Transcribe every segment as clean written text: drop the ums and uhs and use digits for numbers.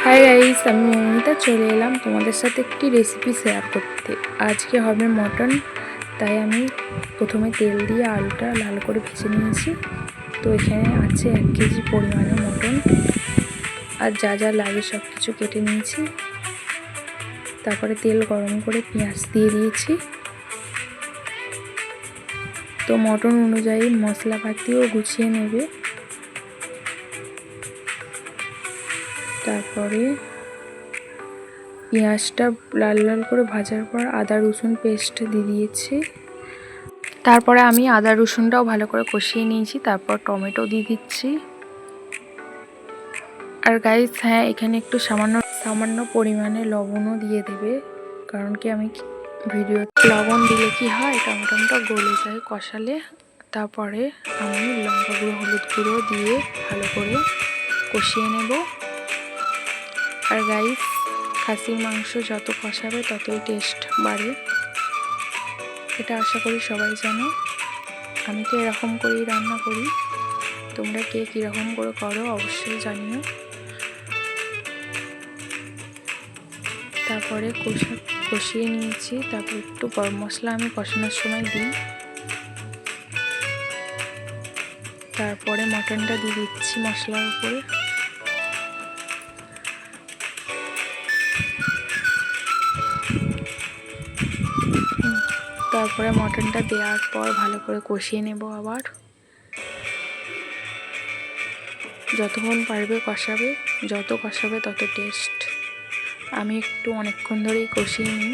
Hi guys, আমি মৌমিতা চলে এলাম তোমাদের সাথে একটি রেসিপি শেয়ার করতে। আজকে হবে মটন, তাই আমি প্রথমে তেল দিয়ে আলুটা লাল করে ভেজে নিয়েছি। তো এখানে আছে 1 কেজি পরিমাণে মটন, আর যা যা লাগে সব কিছু কেটে নিয়েছি। তারপরে তেল গরম করে পেঁয়াজ দিয়ে দিয়েছি। তো মটন অনুযায়ী মশলাপাতিও গুছিয়ে নেবে। তারপরে পেঁয়াজটা লাল লাল করে ভাজার পর আদা রসুন পেস্ট দিয়ে দিয়েছি। তারপরে আমি আদা রসুনটাও ভালো করে কষিয়ে নিয়েছি। তারপর টমেটো দিয়ে দিচ্ছি। আর গাইস, হ্যাঁ, এখানে একটু সামান্য পরিমাণে লবণও দিয়ে দেবে, কারণ কি আমি ভিডিও লবণ দিলে কি হয়, টমেটোটা গলে যায় কষালে। তারপরে আমি লঙ্কা গুঁড়ো হলুদ গুঁড়ো দিয়ে ভালো করে কষিয়ে নেব। আর গাইস, খাসির মাংস যত কষাবে ততই টেস্ট বাড়ে, এটা আশা করি সবাই জানো। আমি তো এরকম করেই রান্না করি, তোমরা কে কীরকম করে করো অবশ্যই জানিও। তারপরে কষিয়ে নিয়েছি। তারপর একটু গরম মশলা আমি কষানোর সময় দিই। তারপরে মটনটা দিয়ে দিচ্ছি মশলার উপরে। তারপরে মটনটা দেওয়ার পর ভালো করে কষিয়ে নেব। আবার যতক্ষণ পারবে কষাবে, যত কষাবে তত টেস্ট। আমি একটু অনেকক্ষণ ধরেই কষিয়ে নিই,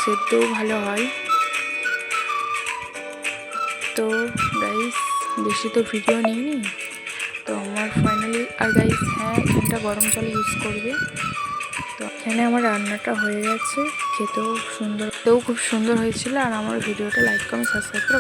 সেদ্ধও ভালো হয়। তো গাইস, বেশি তো ভিডিও নিইনি, তো আমার ফাইনালি। আর গাইস, হ্যাঁ, এখানটা গরম জল ইউজ করবে। তো এখানে আমার রান্নাটা হয়ে গেছে, খেতেও খুব সুন্দর হয়েছিল। আর আমার ভিডিওটা লাইক কমেন্ট সাবস্ক্রাইব করে